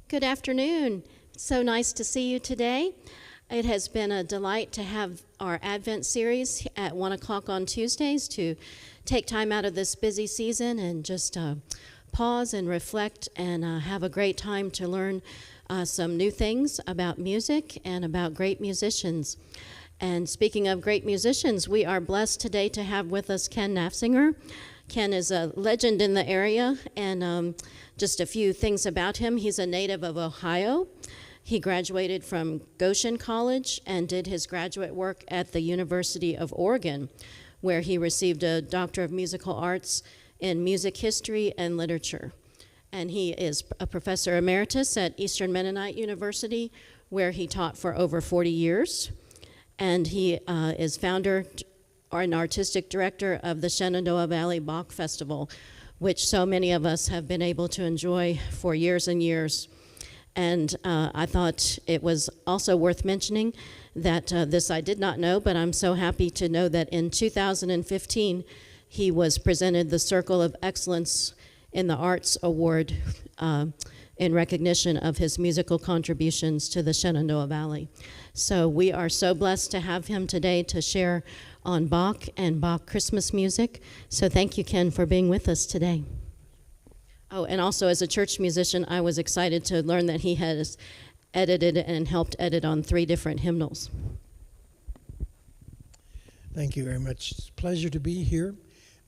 Good afternoon. It's so nice to see you today. It has been a delight to have our Advent series at 1 o'clock on Tuesdays to take time out of this busy season and just pause and reflect and have a great time to learn some new things about music and about great musicians. And speaking of great musicians, we are blessed today to have with us Ken Nafziger. Ken is a legend in the area, and just a few things about him. He's a native of Ohio. He graduated from Goshen College and did his graduate work at the University of Oregon, where he received a Doctor of Musical Arts in Music History and Literature. And he is a professor emeritus at Eastern Mennonite University, where he taught for over 40 years. And he is founder or an artistic director of the Shenandoah Valley Bach Festival, which so many of us have been able to enjoy for years and years. And I thought it was also worth mentioning that this I did not know, but I'm so happy to know that in 2015, he was presented the Circle of Excellence in the Arts Award in recognition of his musical contributions to the Shenandoah Valley. So we are so blessed to have him today to share on Bach and Bach Christmas music. So thank you, Ken, for being with us today. Oh, and also as a church musician, I was excited to learn that he has edited and helped edit on 3 different hymnals. Thank you very much. It's a pleasure to be here.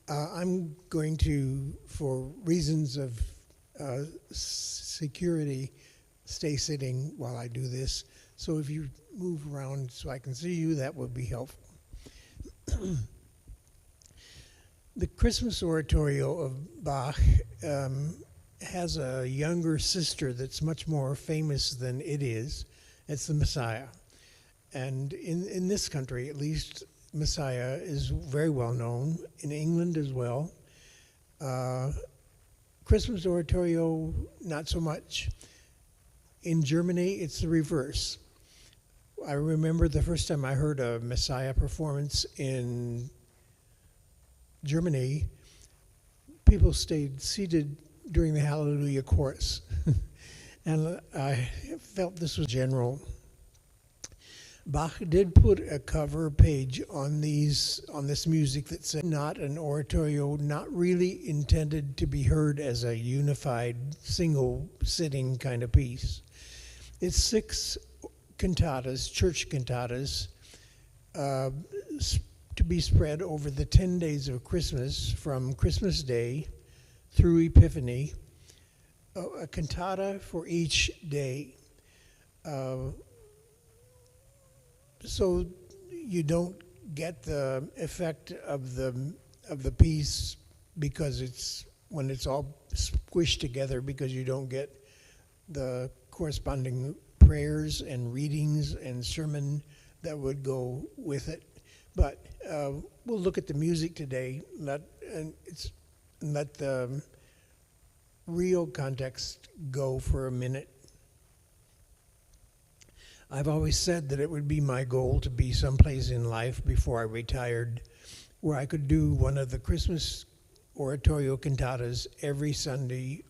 I'm going to, for reasons of security, stay sitting while I do this. So if you move around so I can see you, that would be helpful. The Christmas Oratorio of Bach has a younger sister that's much more famous than it is. It's the Messiah. And in this country, at least, Messiah is very well known, in England as well. Christmas Oratorio, not so much. In Germany, it's the reverse. I remember the first time I heard a Messiah performance in Germany, people stayed seated during the Hallelujah chorus. And I felt this was general. Bach did put a cover page on this music that said not an oratorio, not really intended to be heard as a unified single sitting kind of piece. It's 6 cantatas, church cantatas, to be spread over the 10 days of Christmas, from Christmas Day through Epiphany, a cantata for each day. So you don't get the effect of the piece because when it's all squished together, because you don't get the corresponding prayers and readings and sermon that would go with it. But we'll look at the music today, let the real context go for a minute. I've always said that it would be my goal to be someplace in life before I retired where I could do one of the Christmas oratorio cantatas every Sunday,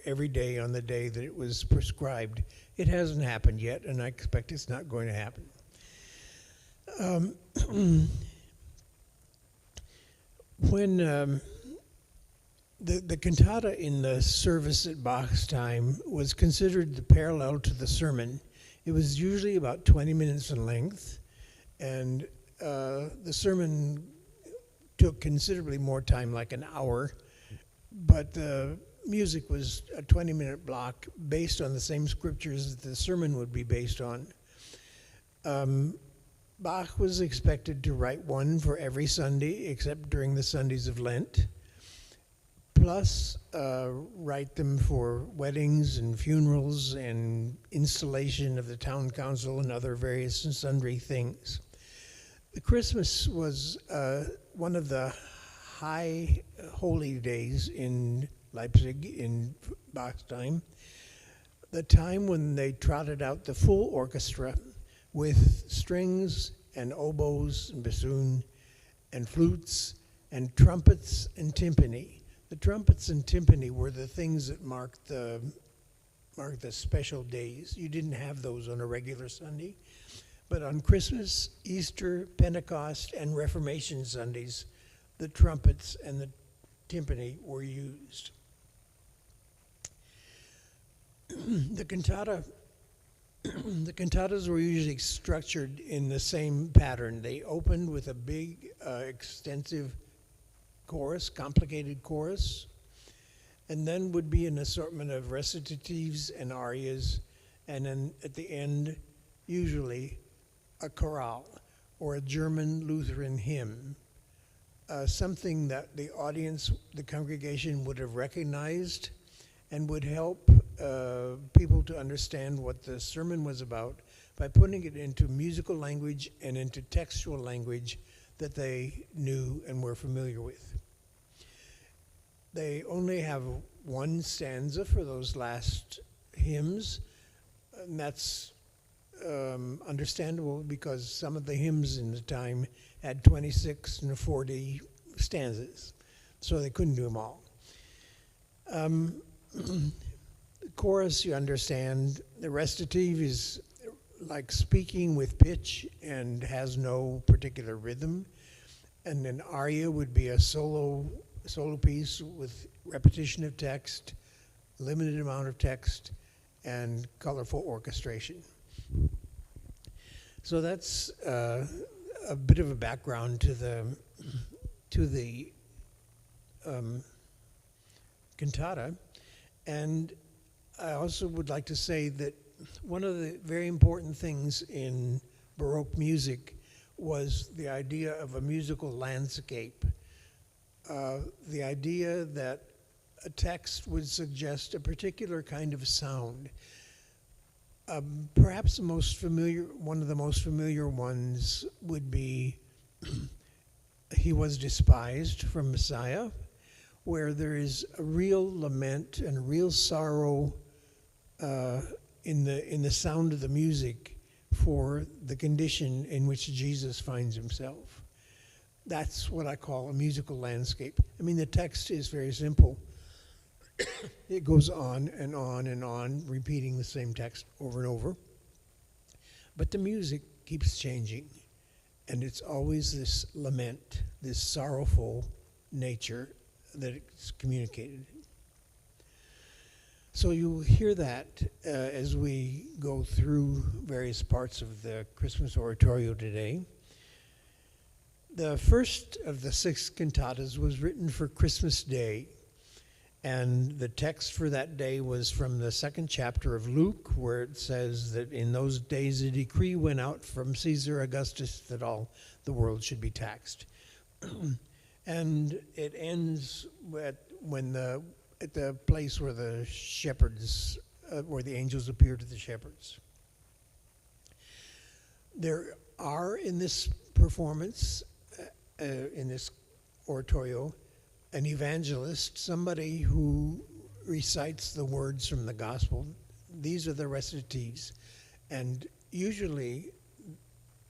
every day on the day that it was prescribed. It hasn't happened yet, and I expect it's not going to happen. When the cantata in the service at Bach's time was considered the parallel to the sermon. It was usually about 20 minutes in length, and the sermon took considerably more time, like an hour, but the music was a 20-minute block based on the same scriptures that the sermon would be based on. Bach was expected to write one for every Sunday, except during the Sundays of Lent, plus write them for weddings and funerals and installation of the town council and other various and sundry things. The Christmas was one of the high holy days in Leipzig in Bach's time, the time when they trotted out the full orchestra with strings and oboes and bassoon and flutes and trumpets and timpani. The trumpets and timpani were the things that marked the mark the special days. You didn't have those on a regular Sunday. But on Christmas, Easter, Pentecost, and Reformation Sundays, the trumpets and the timpani were used. The cantatas were usually structured in the same pattern. They opened with a big, extensive chorus, complicated chorus, and then would be an assortment of recitatives and arias, and then at the end, usually a chorale or a German Lutheran hymn, something that the audience, the congregation would have recognized and would help people to understand what the sermon was about by putting it into musical language and into textual language that they knew and were familiar with. They only have one stanza for those last hymns, and that's understandable because some of the hymns in the time had 26 and 40 stanzas, so they couldn't do them all. The chorus, you understand, the recitative is like speaking with pitch and has no particular rhythm, and an aria would be a solo piece with repetition of text, limited amount of text, and colorful orchestration. So that's a bit of a background to the cantata. And I also would like to say that one of the very important things in Baroque music was the idea of a musical landscape. The idea that a text would suggest a particular kind of sound. Perhaps one of the most familiar ones would be He Was Despised from Messiah, where there is a real lament and a real sorrow in the sound of the music for the condition in which Jesus finds himself. That's what I call a musical landscape. I mean, the text is very simple. It goes on and on and on, repeating the same text over and over. But the music keeps changing, and it's always this lament, this sorrowful nature that it's communicated. So you hear that as we go through various parts of the Christmas Oratorio today. The first of the 6 cantatas was written for Christmas Day, and the text for that day was from the 2nd chapter of Luke, where it says that in those days a decree went out from Caesar Augustus that all the world should be taxed. And it ends at the place where the shepherds, where the angels appear to the shepherds. There are in this performance, in this oratorio, an evangelist, somebody who recites the words from the gospel. These are the recitatives. And usually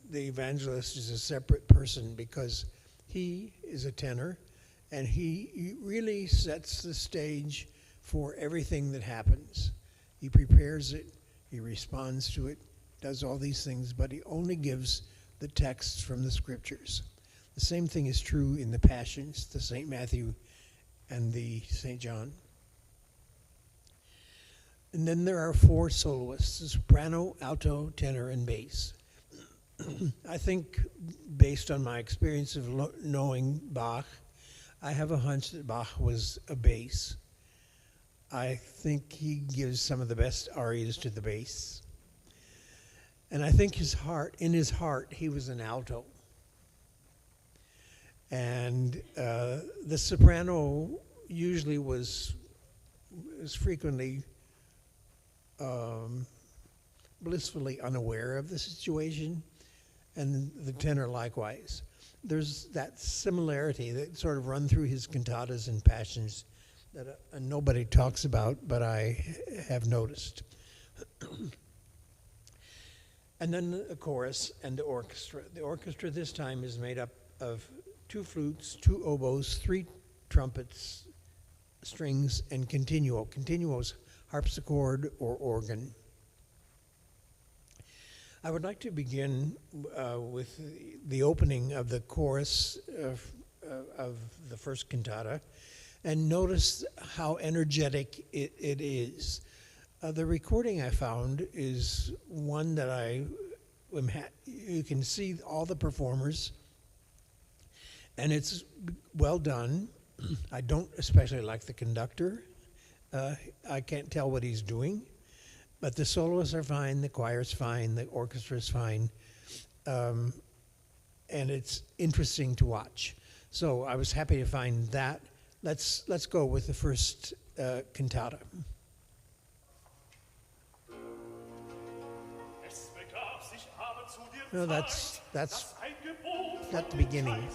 the evangelist is a separate person because he is a tenor and he really sets the stage for everything that happens. He prepares it, he responds to it, does all these things, but he only gives the texts from the scriptures. The same thing is true in the Passions, the St. Matthew and the St. John. And then there are 4 soloists, soprano, alto, tenor, and bass. I think, based on my experience of knowing Bach, I have a hunch that Bach was a bass. I think he gives some of the best arias to the bass. And I think in his heart, he was an alto. And the soprano usually was frequently blissfully unaware of the situation, and the tenor likewise. There's that similarity that sort of run through his cantatas and passions that nobody talks about, but I have noticed. And then the chorus and the orchestra. The orchestra this time is made up of 2 flutes, 2 oboes, 3 trumpets, strings, and continuo. Continuo's harpsichord, or organ. I would like to begin with the opening of the chorus of the first cantata, and notice how energetic it is. The recording I found is one that you can see all the performers, and it's well done. I don't especially like the conductor. I can't tell what he's doing, but the soloists are fine, the choir's fine, the orchestra's fine, and it's interesting to watch. So I was happy to find that. Let's go with the first cantata. No, that's not the beginning.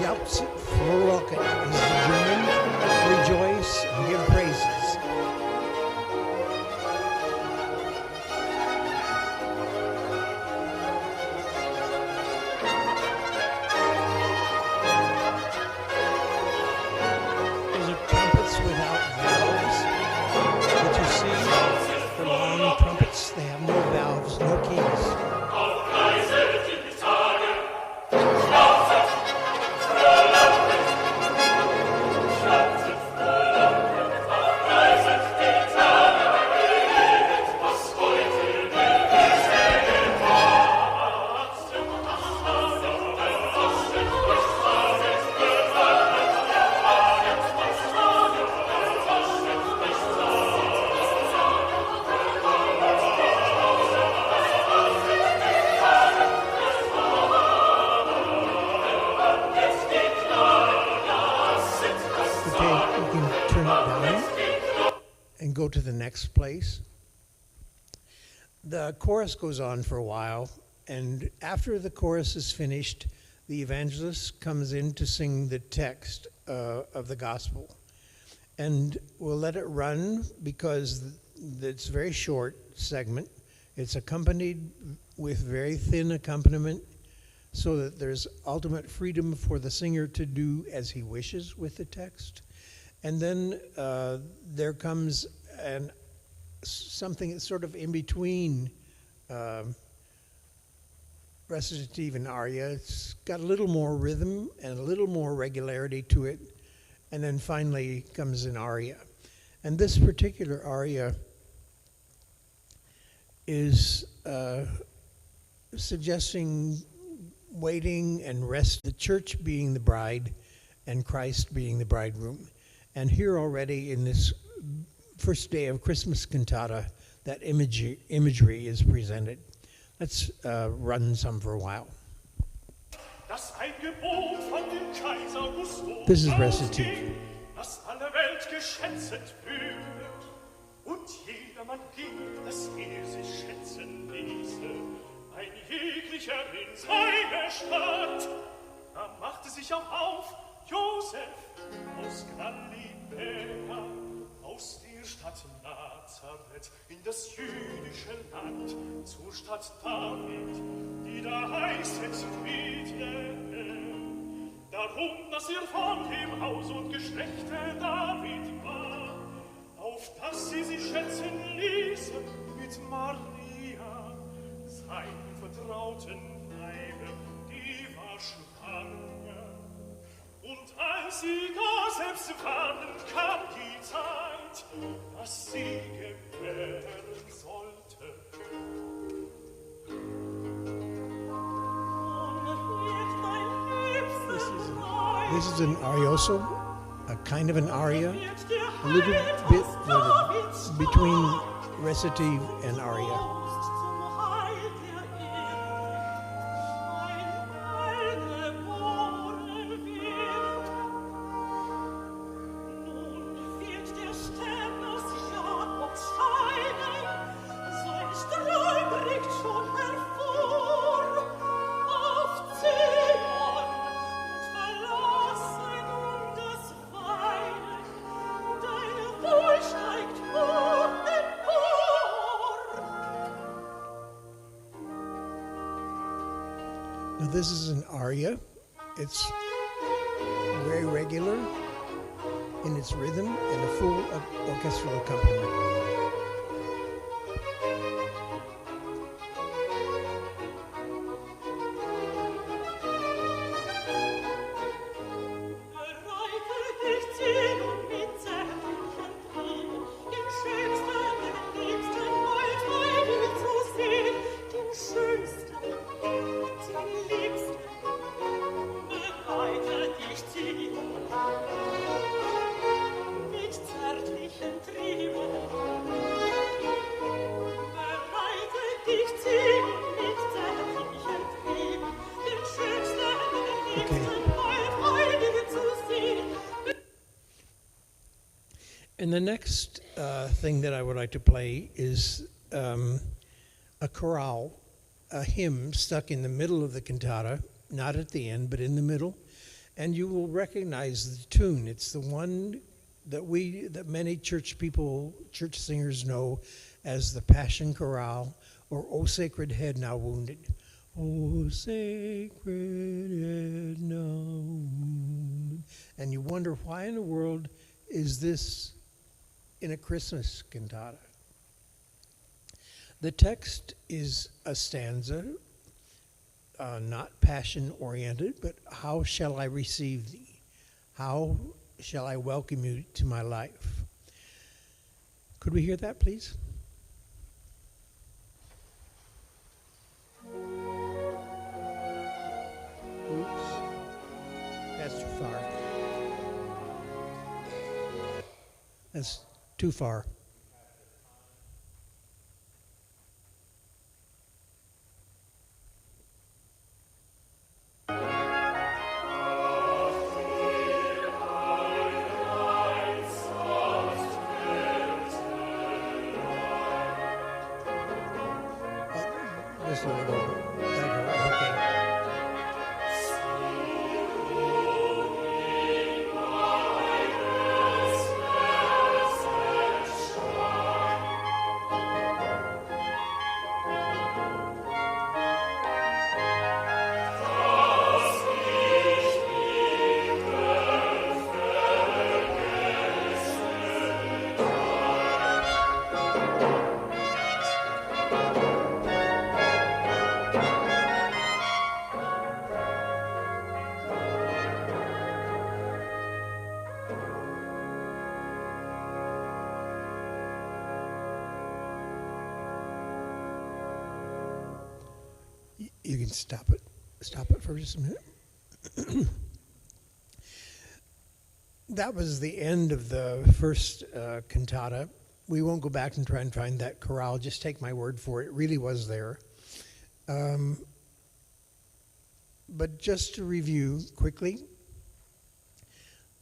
Jauchzet, frohlocken is the German. Rejoice and give praises. Those are trumpets without valves. What you see, the long trumpets, they have no valves, no keys. Go to the next place. The chorus goes on for a while, and after the chorus is finished, the evangelist comes in to sing the text of the gospel. And we'll let it run because it's a very short segment. It's accompanied with very thin accompaniment so that there's ultimate freedom for the singer to do as he wishes with the text. And then there comes something that's sort of in between recitative and aria. It's got a little more rhythm and a little more regularity to it, and then finally comes an aria. And this particular aria is suggesting waiting and rest, the church being the bride and Christ being the bridegroom. And here already in this first day of Christmas cantata, that imagery is presented. Let's run some for a while. This is recitative. Das alle Welt geschätzet wird, und jedermann gibt, dass sich schätzen ließe, ein jeglicher in seine Stadt. Da machte sich auch auf Josef aus Galiläa, aus der Stadt Nazareth in das jüdische Land, zur Stadt David, die da heißet Bethlehem. Darum, dass von dem Haus und Geschlechte David war, auf dass sie sich schätzen ließen mit Maria, seinem vertrauten Weibe, die war schwanger. Und als sie gar selbst waren, kam die Zeit, dass sie gebären sollte. This is an arioso, a kind of an aria, a little bit between recitative and aria. Now this is an aria. It's very regular in its rhythm and a full orchestral accompaniment. And the next thing that I would like to play is a chorale, a hymn stuck in the middle of the cantata, not at the end, but in the middle. And you will recognize the tune. It's the one that many church singers know as the Passion Chorale, or O Sacred Head Now Wounded. O sacred head now wounded. And you wonder, why in the world is this in a Christmas cantata? The text is a stanza, not passion-oriented, but how shall I receive thee? How shall I welcome you to my life? Could we hear that, please? Oops, that's too far. That's too far. Just let it go. Let it go. Okay. You can stop it for just a minute. That was the end of the first cantata. We won't go back and try and find that chorale. Just take my word for it. It really was there. But just to review quickly,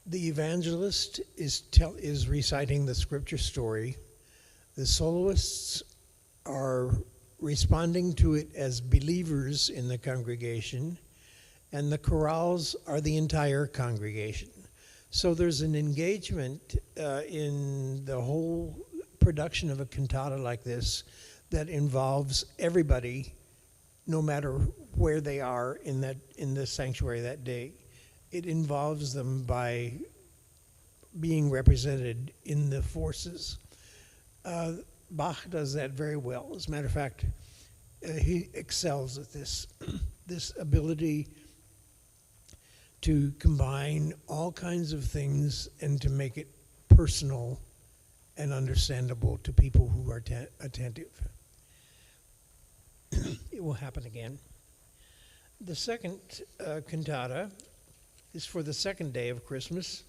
the evangelist is reciting the scripture story. The soloists are responding to it as believers in the congregation, and the chorales are the entire congregation. So there's an engagement in the whole production of a cantata like this that involves everybody, no matter where they are in the sanctuary that day. It involves them by being represented in the forces. Bach does that very well. As a matter of fact, he excels at this ability to combine all kinds of things and to make it personal and understandable to people who are attentive. It will happen again. The second cantata is for the second day of Christmas.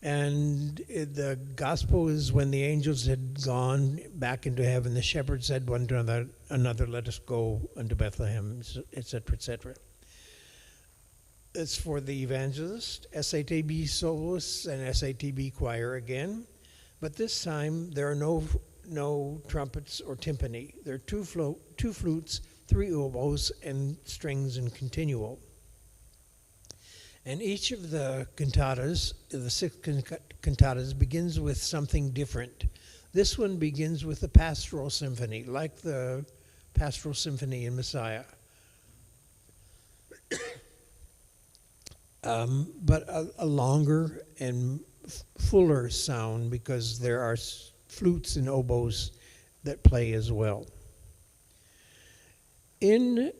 And the gospel is when the angels had gone back into heaven, the shepherds said one to another, let us go unto Bethlehem, etc., etc. It's for the evangelist, SATB soloists, and SATB choir again. But this time, there are no trumpets or timpani. There are two flutes, 3 oboes, and strings and continuo. And each of the cantatas, the 6 cantatas, begins with something different. This one begins with a pastoral symphony, like the pastoral symphony in Messiah. but a longer and fuller sound because there are flutes and oboes that play as well. In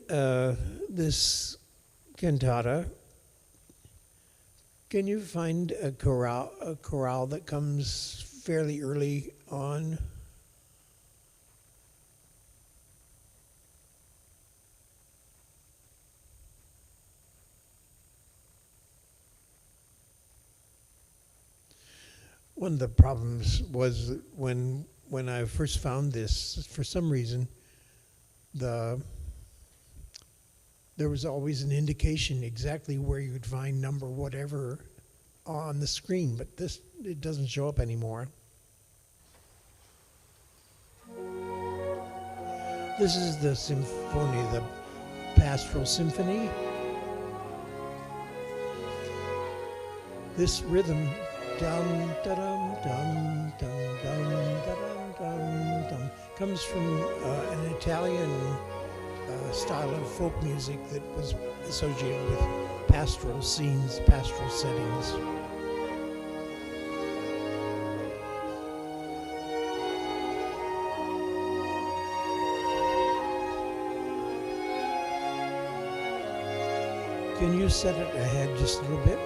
this cantata, can you find a chorale that comes fairly early on? One of the problems was when I first found this, for some reason, there was always an indication exactly where you would find number whatever on the screen, but it doesn't show up anymore. This is the symphony, the Pastoral Symphony. This rhythm, dum da-dum, dum dum dum da-dum dum dum, comes from an Italian style of folk music that was associated with pastoral scenes, pastoral settings. Can you set it ahead just a little bit?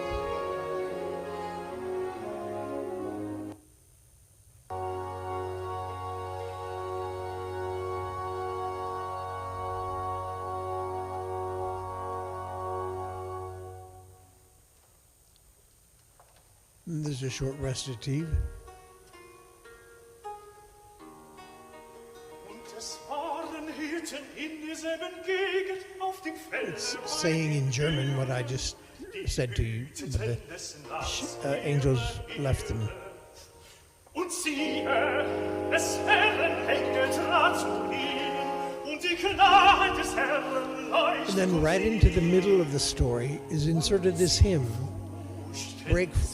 And there's a short recitative. It's saying in German what I just said to you. The angels left them. Und siehe, des Herren Engel trat zu ihnen, und die Gnade des Herren leuchtete. And then right into the middle of the story is inserted this hymn.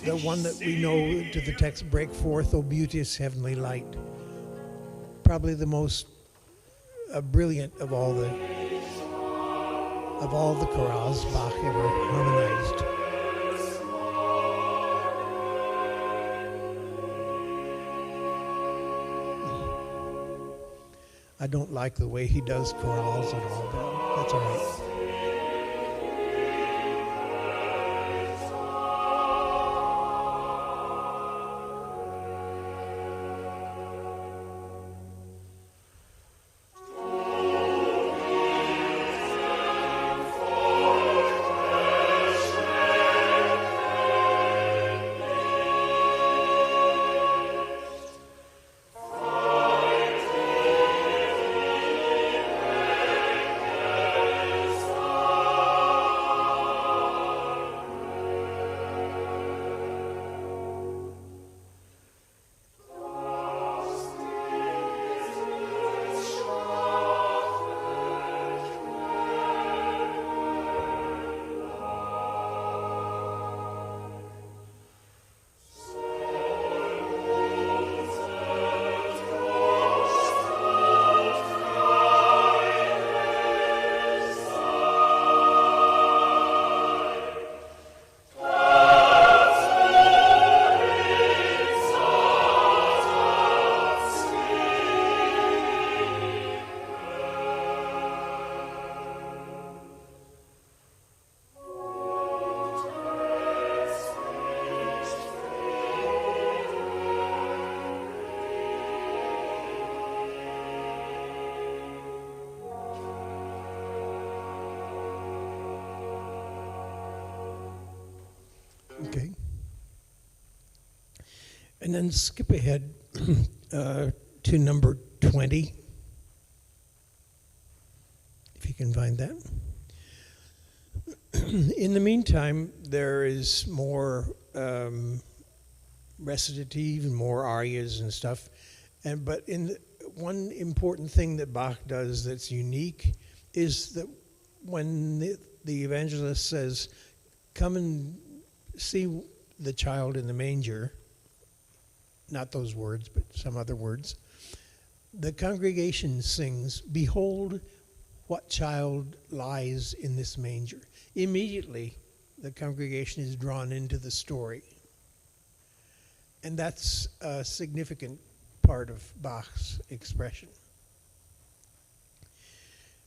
The one that we know to the text, break forth, O beauteous heavenly light. Probably the most brilliant of all the chorales Bach ever harmonized. I don't like the way he does chorales at all, but that's all right. Okay. And then skip ahead to number 20, if you can find that. In the meantime, there is more recitative and more arias and stuff. But one important thing that Bach does that's unique is that when the evangelist says, "Come and see the child in the manger," not those words, but some other words, the congregation sings, "Behold, what child lies in this manger." Immediately, the congregation is drawn into the story. And that's a significant part of Bach's expression.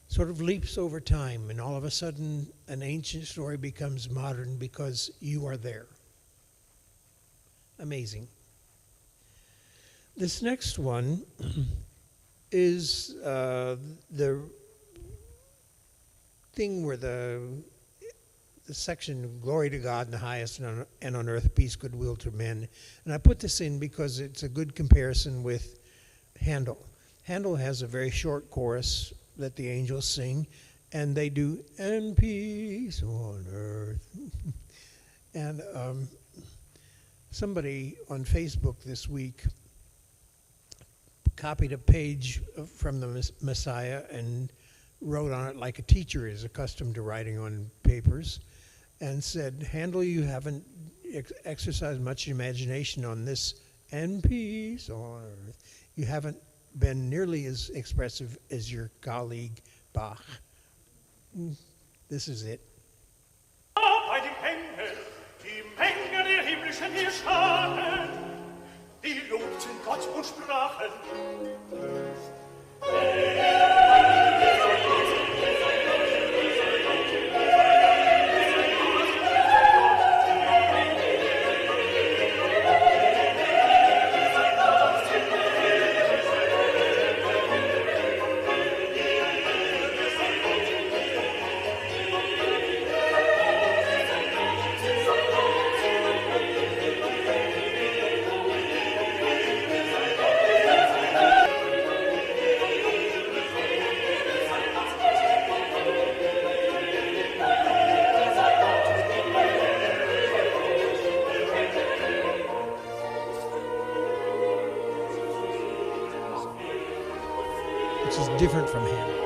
Sort of leaps over time, and all of a sudden an ancient story becomes modern because you are there. Amazing. This next one is the thing where the section, glory to God in the highest, and on earth peace, goodwill to men. And I put this in because it's a good comparison with Handel. Handel has a very short chorus that the angels sing, and they do, and peace on earth. And somebody on Facebook this week copied a page from the Messiah and wrote on it like a teacher is accustomed to writing on papers, and said, Handel, you haven't exercised much imagination on this, and peace on earth. You haven't been nearly as expressive as your colleague Bach. This is it. Bei dem Engel, die Menge der himmlischen Herrscher, die lobten Gott und sprachen. Which is different from Handel.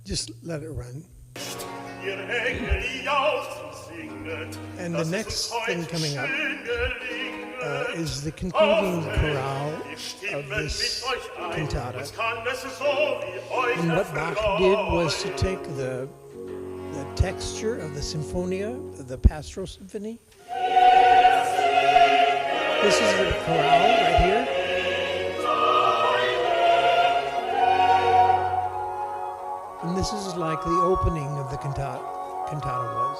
Just let it run. And the next thing coming up is the concluding chorale of this cantata. And what Bach did was to take the texture of the Sinfonia, the Pastoral Symphony. This is the chorale right here. And this is like the opening of the cantata was.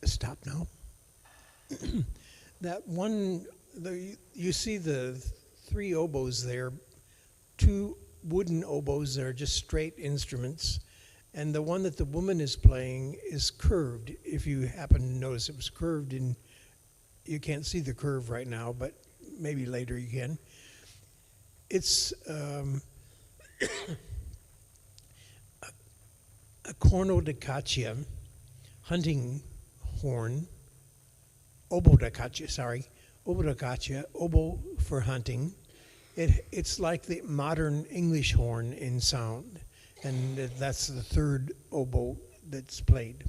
Stop now. That one, you see the three oboes there two wooden oboes that are just straight instruments, and the one that the woman is playing is curved. If you happen to notice, it was curved, and you can't see the curve right now, but maybe later you can. It's a corno da caccia, hunting horn, oboe da caccia, oboe for hunting. It's like the modern English horn in sound, and that's the third oboe that's played.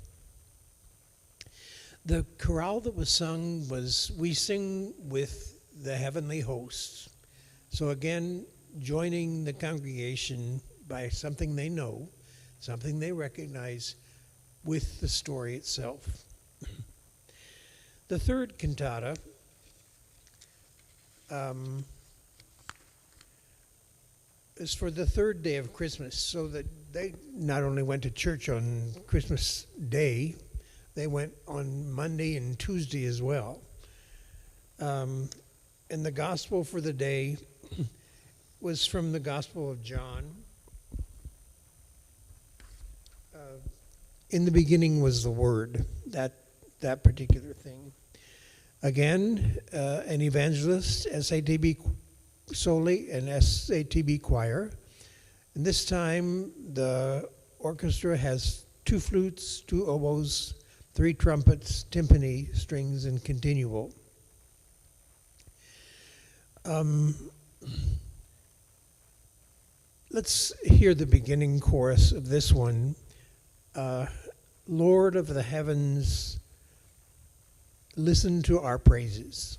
The chorale that was sung was "We Sing with the Heavenly Hosts." So again, joining the congregation by something they know, something they recognize with the story itself. The third cantata is for the third day of Christmas, so that they not only went to church on Christmas Day, they went on Monday and Tuesday as well. And the gospel for the day was from the Gospel of John. In the beginning was the Word, that particular thing. Again, an evangelist, SATB solely, and SATB choir. And this time, the orchestra has 2 flutes, 2 oboes, 3 trumpets, timpani, strings, and continual. Let's hear the beginning chorus of this one. Lord of the heavens, listen to our praises.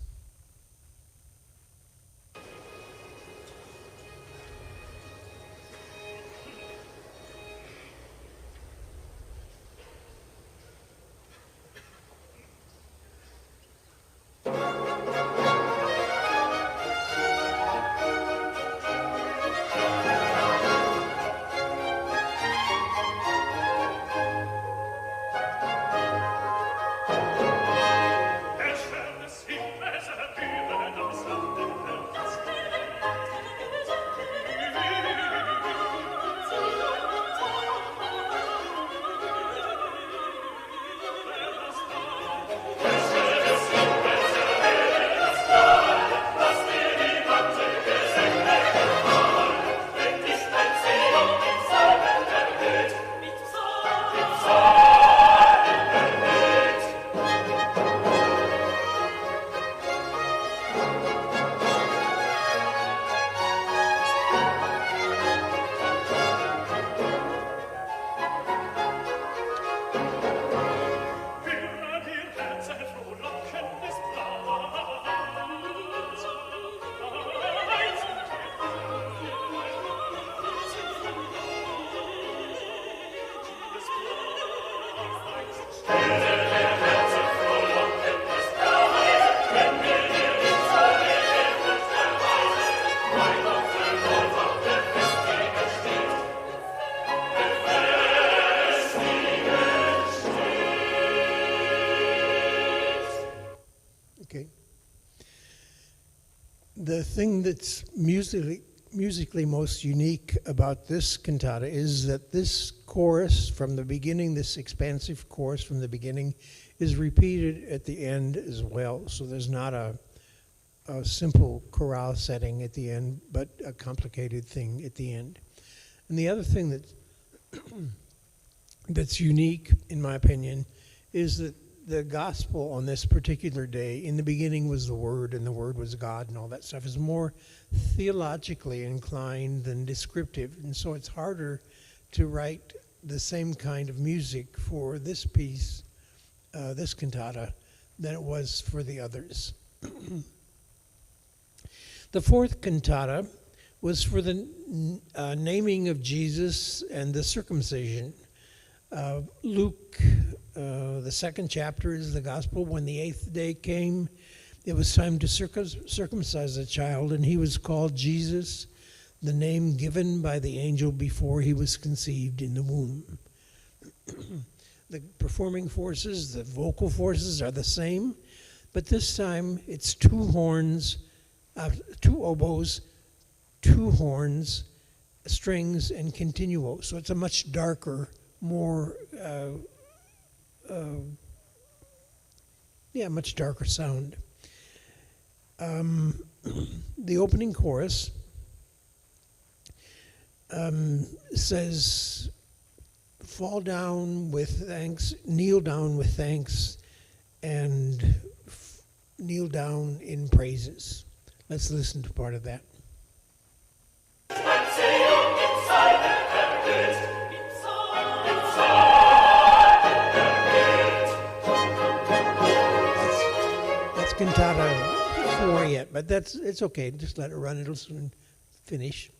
The thing that's musically most unique about this cantata is that this chorus from the beginning, this expansive chorus from the beginning, is repeated at the end as well. So there's not a simple chorale setting at the end, but a complicated thing at the end. And the other thing that's unique, in my opinion, is that the gospel on this particular day, in the beginning was the Word, and the Word was God, and all that stuff, is more theologically inclined than descriptive. And so it's harder to write the same kind of music for this piece, this cantata, than it was for the others. The fourth cantata was for the naming of Jesus and the circumcision. Luke, the 2nd chapter is the gospel. When the 8th day came, it was time to circumcise the child, and he was called Jesus, the name given by the angel before he was conceived in the womb. The performing forces, the vocal forces are the same, but this time it's 2 horns, 2 oboes, two horns, strings, and continuo. So it's a much darker, more, much darker sound. The opening chorus says, fall down with thanks, kneel down with thanks, and kneel down in praises. Let's listen to part of that. That's Cantata 4 yet, but it's okay. Just let it run. It'll soon finish.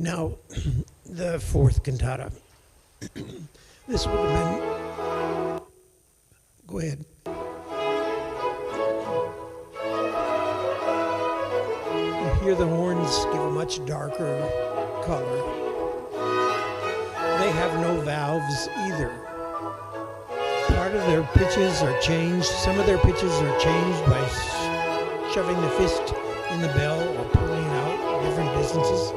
Now, the fourth cantata. This would have been, go ahead. You hear the horns give a much darker color. They have no valves either. Part of their pitches are changed. Some of their pitches are changed by shoving the fist in the bell or pulling out different distances.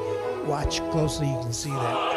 Watch closely, you can see that.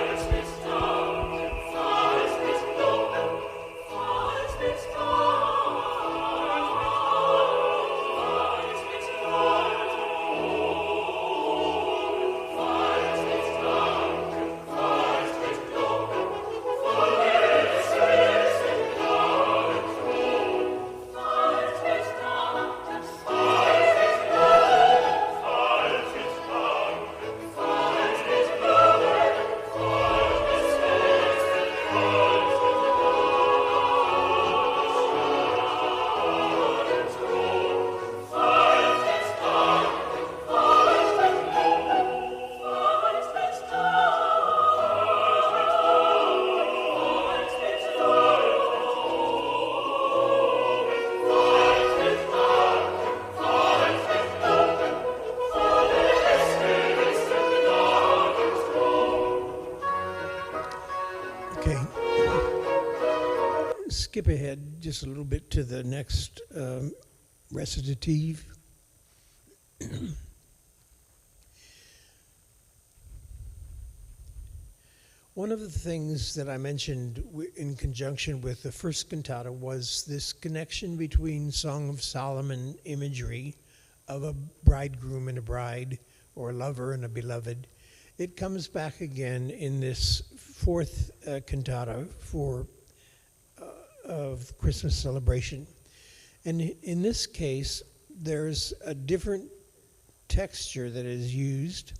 Skip ahead just a little bit to the next recitative. One of the things that I mentioned in conjunction with the first cantata was this connection between Song of Solomon imagery of a bridegroom and a bride, or a lover and a beloved. It comes back again in this fourth cantata of Christmas celebration. And in this case, there's a different texture that is used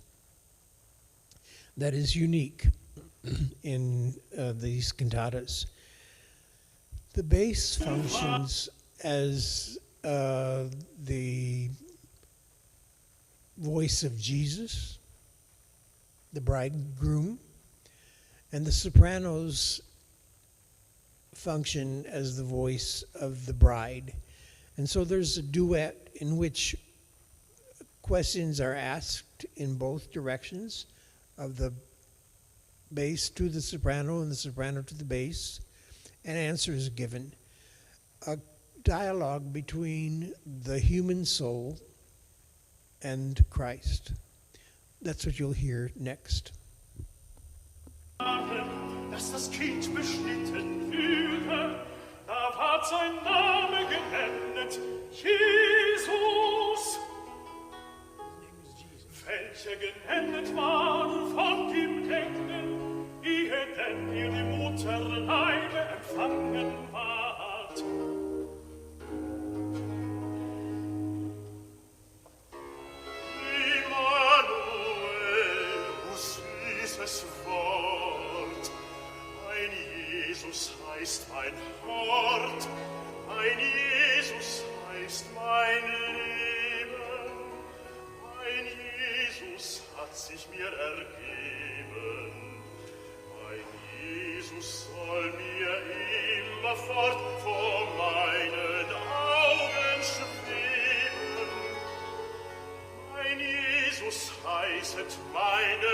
that is unique in these cantatas. The bass functions as the voice of Jesus, the bridegroom, and the sopranos function as the voice of the bride. And so there's a duet in which questions are asked in both directions, of the bass to the soprano and the soprano to the bass, and answers given. A dialogue between the human soul and Christ. That's what you'll hear next. Dass das Kind beschnitten würde, da ward sein Name genannt, Jesus. Welcher genannt war von dem Engel, ehe denn ihre Mutter Leibe empfangen ward. Wort. Ein Jesus heißt mein Hort, ein Jesus heißt mein Leben, ein Jesus hat sich mir ergeben, mein Jesus soll mir immerfort vor meinen Augen schweben. Mein Jesus heißet meine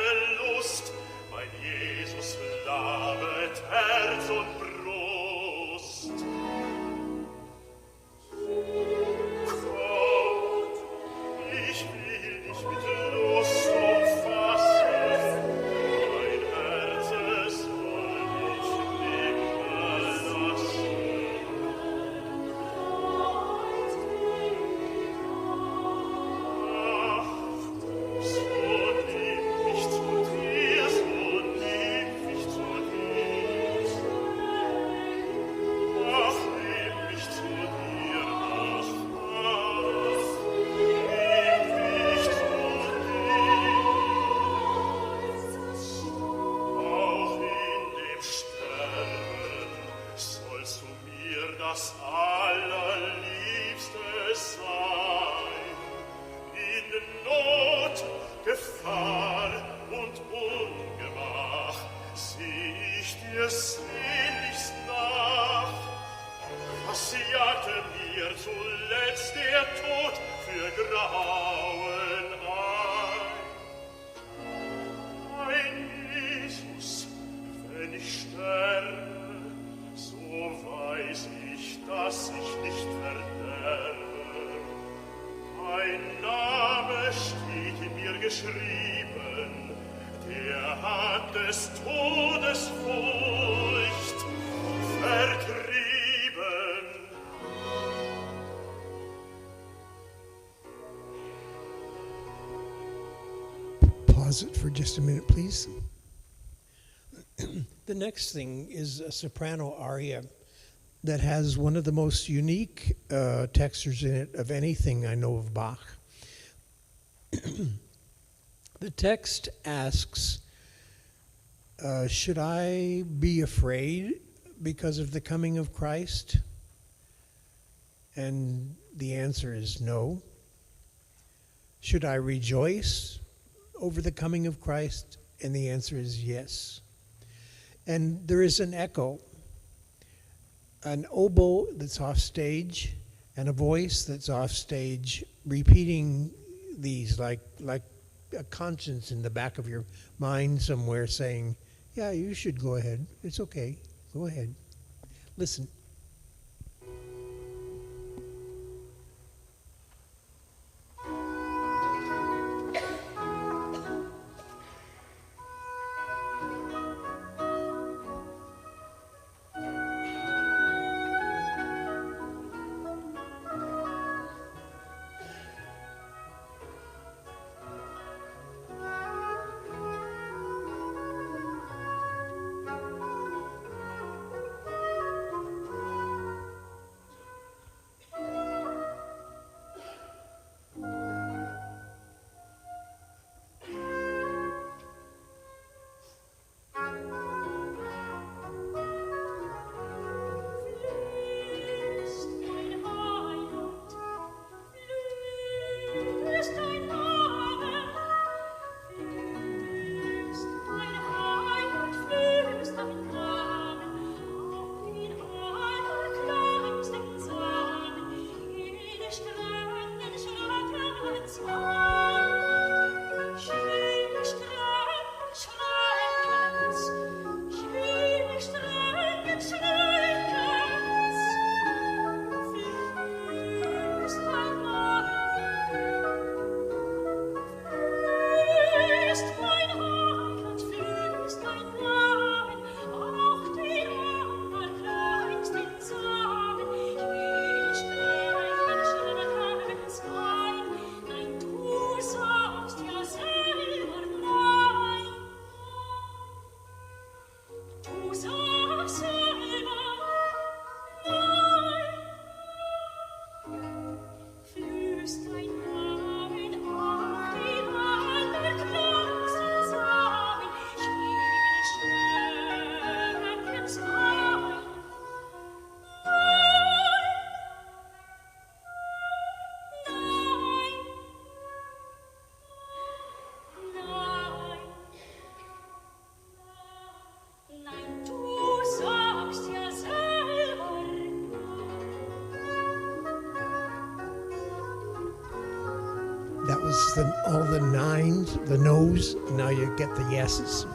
Lust, mein Jesus labet Herz und Brust. Gott, ich will dich mit Lust umfassen, mein Herz soll dich nimmer lassen. Ach, so nimm mich zu dir, so nimm mich zu dir. Ach, nimm mich zu dir, ach, nimm mich zu dir. Auch in dem Sterben sollst du mir das Allerliebste sein. In Not, Gefahr und Ungemach sieh ich dir sehnlichst nach. Was jagte mir zuletzt der Tod für Grauen ein? Mein Jesus, wenn ich sterbe, so weiß ich, dass ich nicht verderbe. Ein Name steht in mir geschrieben, der hat des Todes Furcht vertrieben. Pause it for just a minute, please. The next thing is a soprano aria that has one of the most unique textures in it of anything I know of Bach. The text asks, should I be afraid because of the coming of Christ? And the answer is no. Should I rejoice over the coming of Christ? And the answer is yes. And there is an echo, an oboe that's off stage, and a voice that's off stage, repeating these like a conscience in the back of your mind somewhere saying, yeah, you should go ahead. It's okay. Go ahead. Listen. That's all the nines, the no's. Now you get the yeses.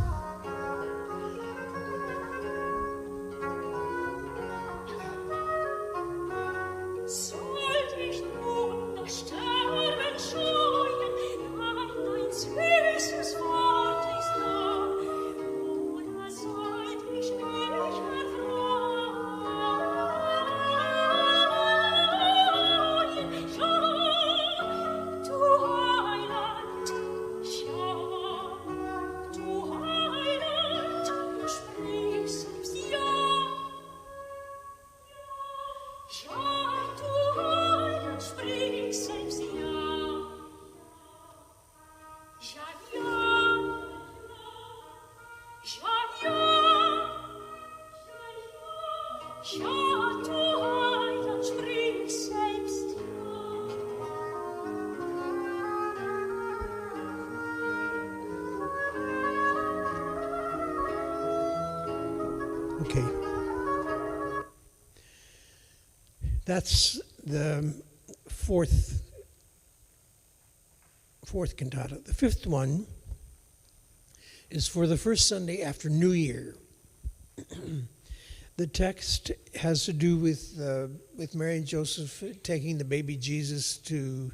Okay. That's the fourth cantata. The fifth one is for the first Sunday after New Year. The text has to do with Mary and Joseph taking the baby Jesus to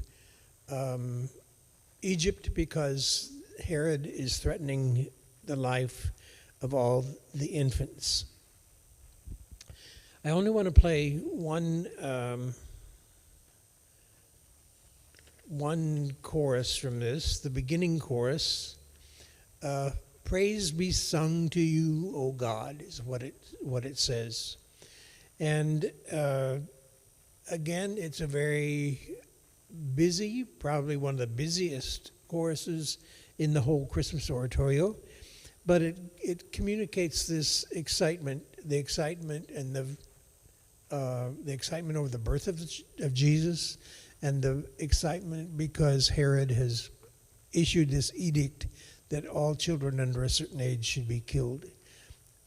Egypt because Herod is threatening the life of all the infants. I only want to play one chorus from this, the beginning chorus. Praise be sung to you, O God, is what it says. And again, it's a very busy, probably one of the busiest choruses in the whole Christmas oratorio. But it communicates this excitement, the excitement and the excitement over the birth of Jesus, and the excitement because Herod has issued this edict that all children under a certain age should be killed.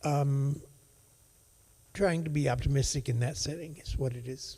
Trying to be optimistic in that setting is what it is.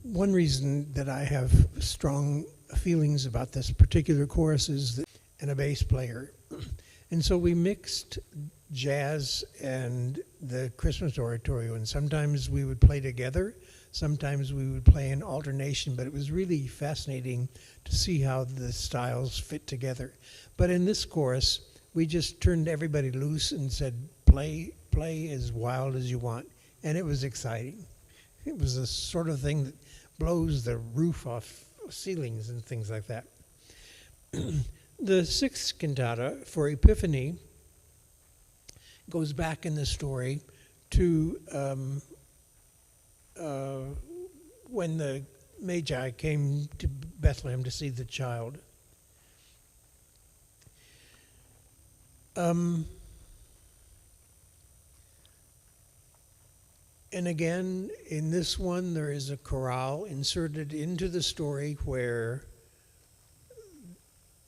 One reason that I have strong feelings about this particular chorus is that and a bass player. And so we mixed jazz and the Christmas oratorio, and sometimes we would play together, sometimes we would play in alternation, but it was really fascinating to see how the styles fit together. But in this chorus, we just turned everybody loose and said, play as wild as you want, and it was exciting. It was the sort of thing that blows the roof off ceilings and things like that. The sixth cantata for Epiphany goes back in the story to when the Magi came to Bethlehem to see the child. And again, in this one, there is a chorale inserted into the story where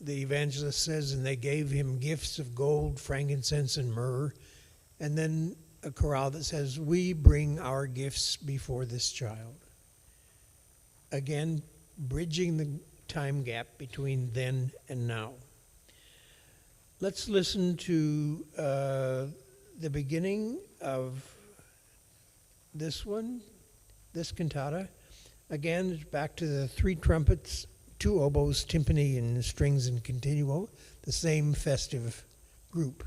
the evangelist says, and they gave him gifts of gold, frankincense, and myrrh. And then a chorale that says, we bring our gifts before this child. Again, bridging the time gap between then and now. Let's listen to the beginning of this one, this cantata. Again, it's back to the 3 trumpets, 2 oboes, timpani, and strings and continuo, the same festive group.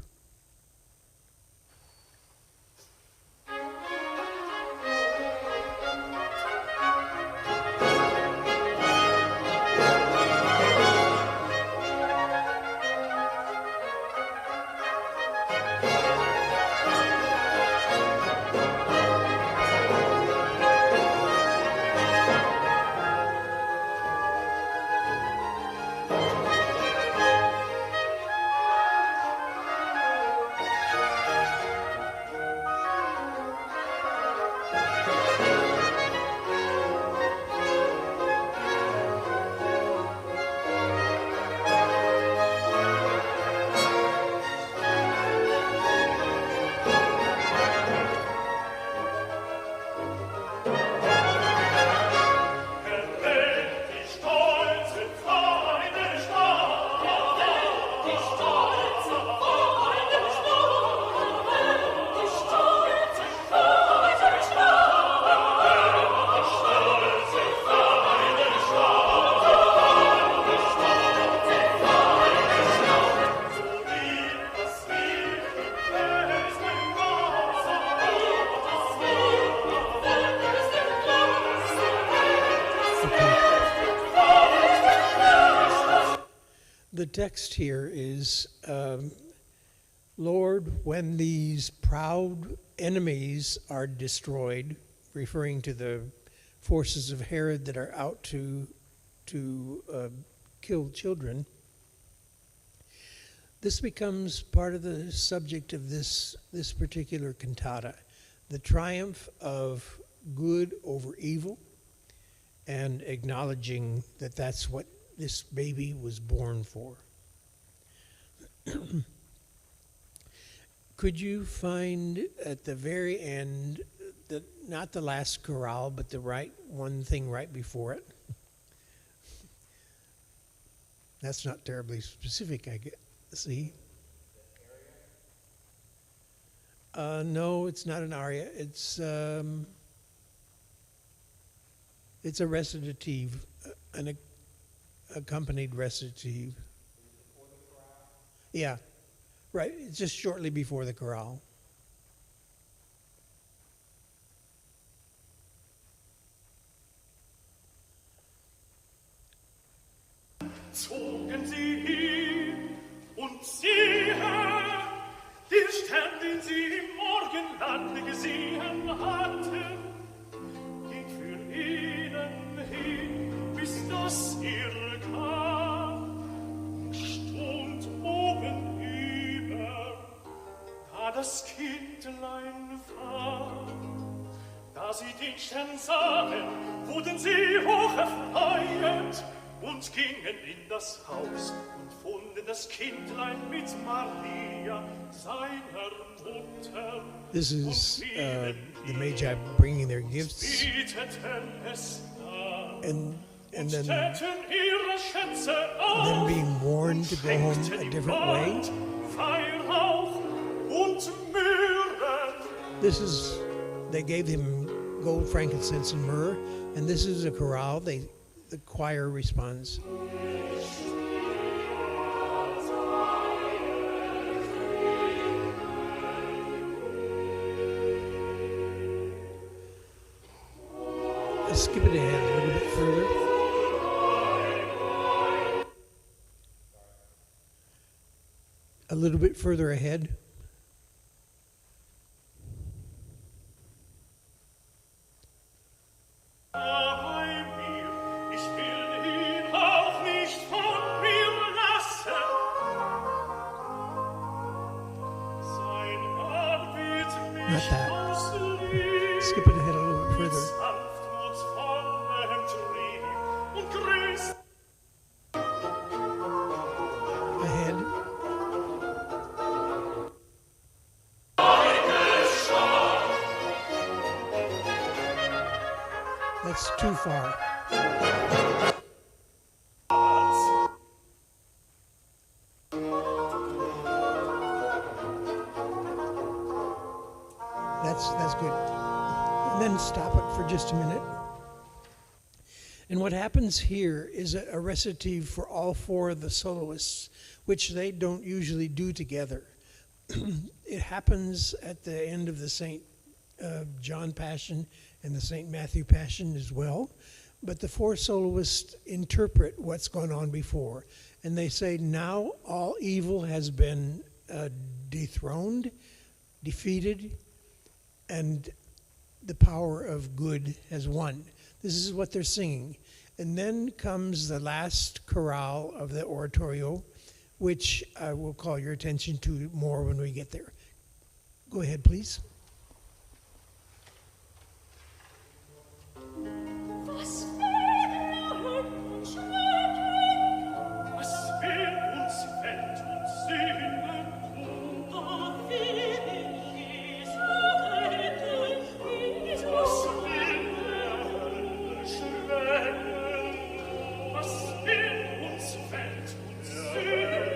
The text here is, Lord, when these proud enemies are destroyed, referring to the forces of Herod that are out to kill children, this becomes part of the subject of this particular cantata, the triumph of good over evil, and acknowledging that that's what this baby was born for. Could you find at the very end, not the last chorale, but the one thing right before it? That's not terribly specific, I guess. See? No, it's not an aria. It's a recitative, an accompanied recitative. Yeah, right. It's just shortly before the chorale. Zogen sie hin und siehe, den Stern, den sie im Morgenlande gesehen hatten, ging für ihnen hin, bis das er kam, und stund oben über, da das Kindlein war. Da sie den Stern sahen, wurden sie hoch erfreut, und gingen in das Haus und fanden das Kindlein mit Maria, seiner Mutter. This is the Magi bringing their gifts, and then being warned to go home a different way. This is, they gave him gold, frankincense, and myrrh, and this is a chorale. The choir responds. Let's skip it ahead a little bit further. A little bit further ahead. skip it ahead a little bit further. sanftmutsvollem Trieb und grüßt Ahead. That's too far. That's good. And then stop it for just a minute. And what happens here is a recitative for all four of the soloists, which they don't usually do together. It happens at the end of the St. John Passion and the St. Matthew Passion as well. But the four soloists interpret what's gone on before. And they say, now all evil has been dethroned, defeated, and the power of good has won. This is what they're singing. And then comes the last chorale of the oratorio, which I will call your attention to more when we get there. Go ahead, please. Was will uns Welt und Sehnen tun? Was will der Hölle schrecken? Was will uns Welt und Sehnen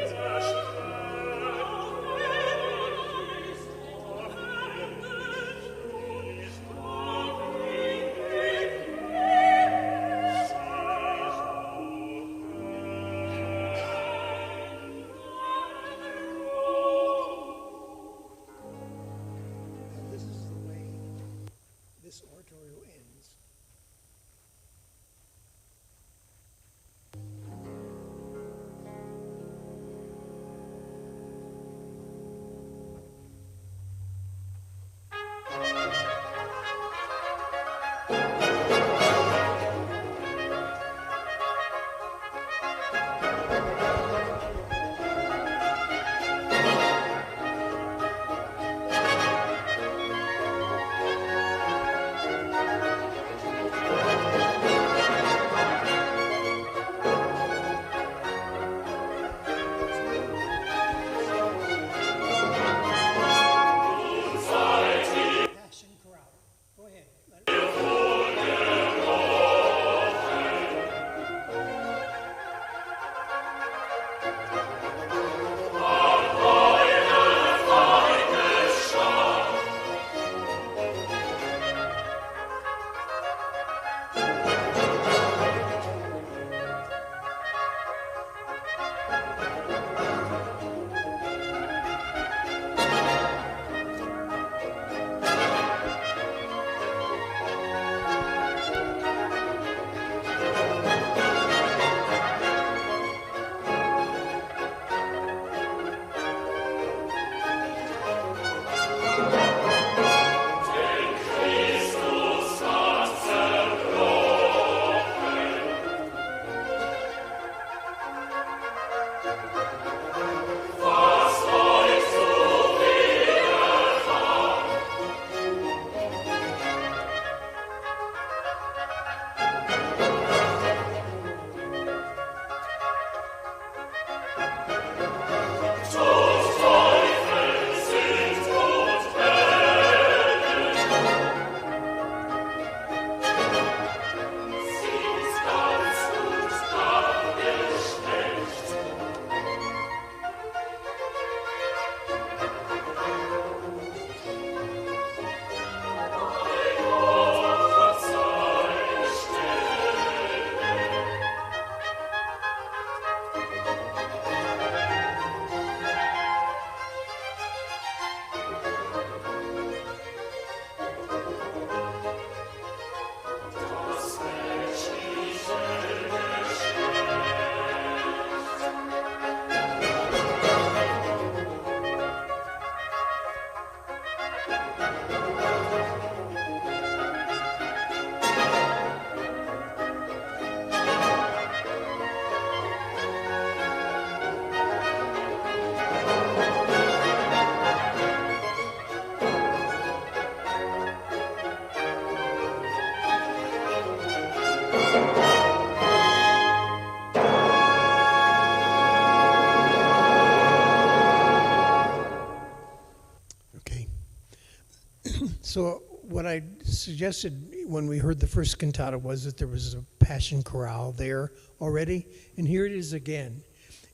So what I suggested when we heard the first cantata was that there was a passion chorale there already, and here it is again.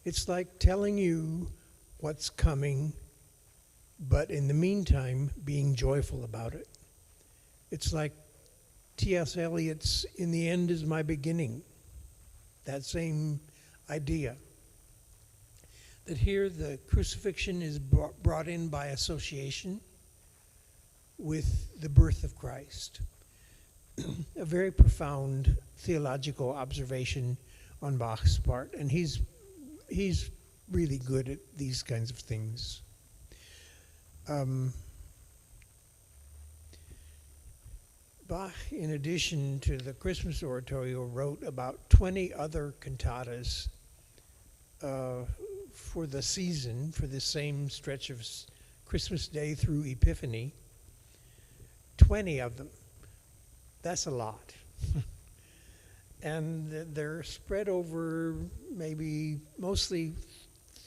It's like telling you what's coming, but in the meantime, being joyful about it. It's like T.S. Eliot's "In the End is My Beginning," that same idea. That here the crucifixion is brought in by association with the birth of Christ. A very profound theological observation on Bach's part, and he's really good at these kinds of things. Bach, in addition to the Christmas Oratorio, wrote about 20 other cantatas for the season, for the same stretch of Christmas Day through Epiphany. 20 of them. That's a lot. And they're spread over maybe mostly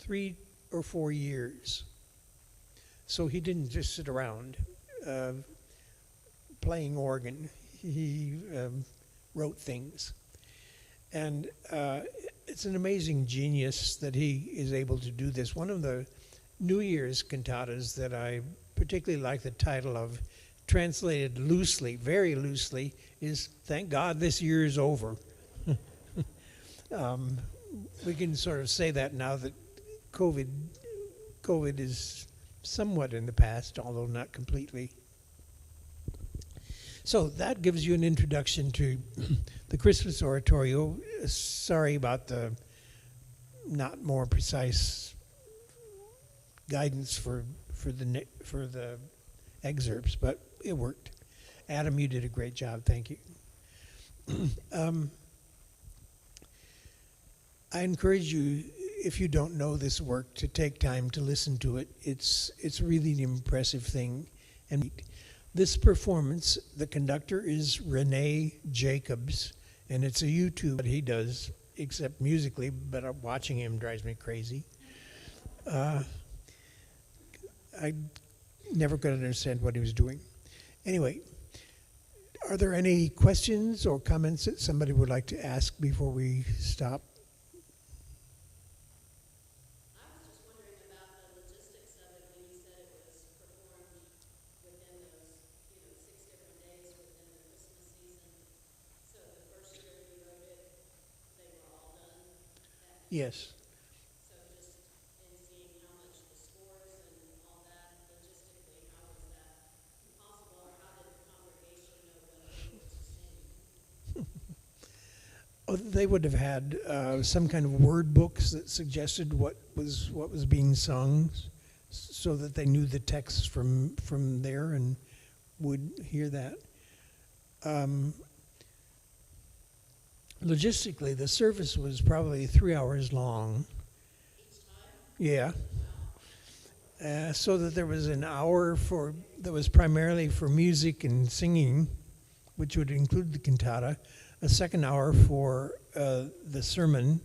3 or 4 years. So he didn't just sit around playing organ. He wrote things. And it's an amazing genius that he is able to do this. One of the New Year's cantatas that I particularly like the title of, translated loosely, very loosely, is "Thank God This Year is Over." We can sort of say that now that COVID is somewhat in the past, although not completely. So that gives you an introduction to the Christmas Oratorio. Sorry about the not more precise guidance for the excerpts, but it worked. Adam, you did a great job. Thank you. I encourage you, if you don't know this work, to take time to listen to it. It's really an impressive thing. And this performance, the conductor is Renee Jacobs, and it's a YouTube that he does, except musically, but watching him drives me crazy. I never could understand what he was doing. Anyway, are there any questions or comments that somebody would like to ask before we stop? I was just wondering about the logistics of it when you said it was performed within those, 6 different days within the Christmas season. So the first year you wrote it, they were all done that year. Yes. So just in seeing how much the scores and all that, logistically, how was that possible, or how did the congregation know what they were to sing? Oh, they would have had some kind of word books that suggested what was being sung, so that they knew the text from there and would hear that. Logistically, the service was probably 3 hours long. Yeah. So that there was an hour that was primarily for music and singing, which would include the cantata, a second hour for the sermon,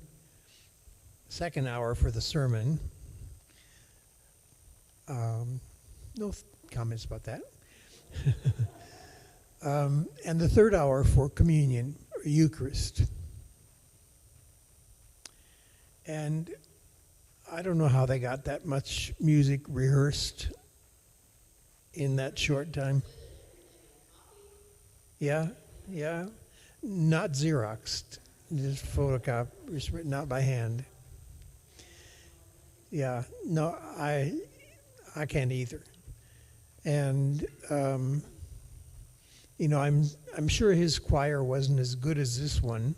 No comments about that. And the third hour for communion, or Eucharist. And I don't know how they got that much music rehearsed in that short time. Yeah. Not Xeroxed, just photocopied, just written out by hand. Yeah, no, I can't either. And I'm sure his choir wasn't as good as this one.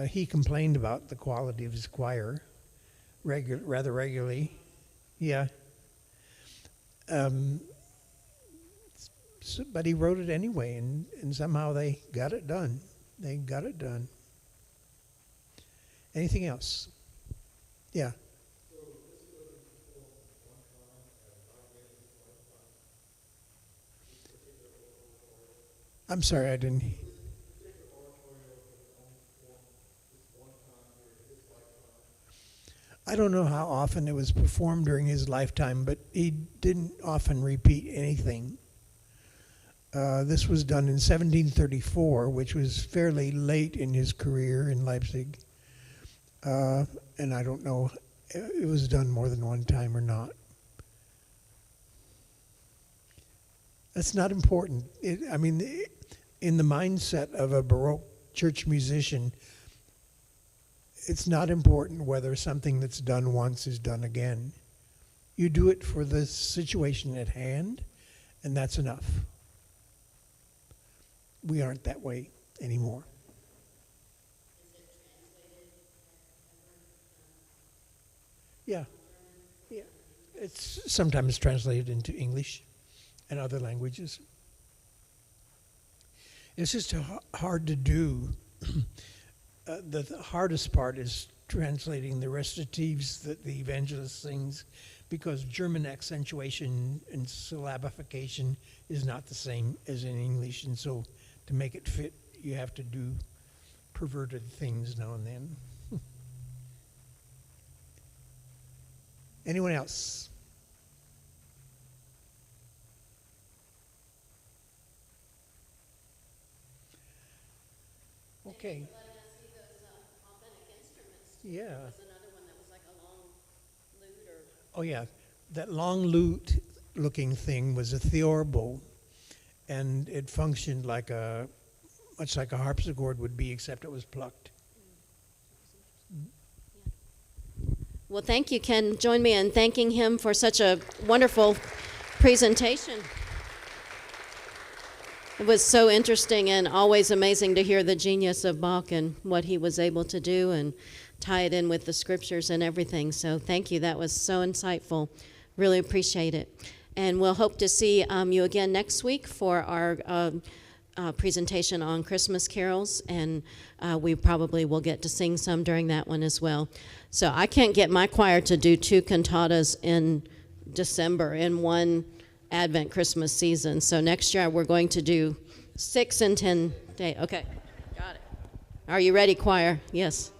He complained about the quality of his choir rather regularly. Yeah. But he wrote it anyway, and somehow they got it done. Anything else? Yeah. I'm sorry, I didn't. I don't know how often it was performed during his lifetime, but he didn't often repeat anything. This was done in 1734, which was fairly late in his career in Leipzig. And I don't know if it was done more than one time or not. That's not important. In the mindset of a Baroque church musician, it's not important whether something that's done once is done again. You do it for the situation at hand, and that's enough. We aren't that way anymore. Yeah. It's sometimes translated into English and other languages. It's just hard to do. The hardest part is translating the recitatives that the evangelist sings, because German accentuation and syllabification is not the same as in English, and so to make it fit, you have to do perverted things now and then. Anyone else? Okay. Yeah. There's another one that was like a long lute or... Oh yeah, that long lute-looking thing was a theorbo, and it functioned much like a harpsichord would be, except it was plucked. Well, thank you, Ken. Join me in thanking him for such a wonderful presentation. It was so interesting and always amazing to hear the genius of Bach and what he was able to do and tie it in with the scriptures and everything. So thank you. That was so insightful. Really appreciate it. And we'll hope to see you again next week for our presentation on Christmas carols, and we probably will get to sing some during that one as well. So I can't get my choir to do 2 cantatas in December in one Advent Christmas season. So next year we're going to do 6 and 10 days. Okay, got it. Are you ready, choir? Yes.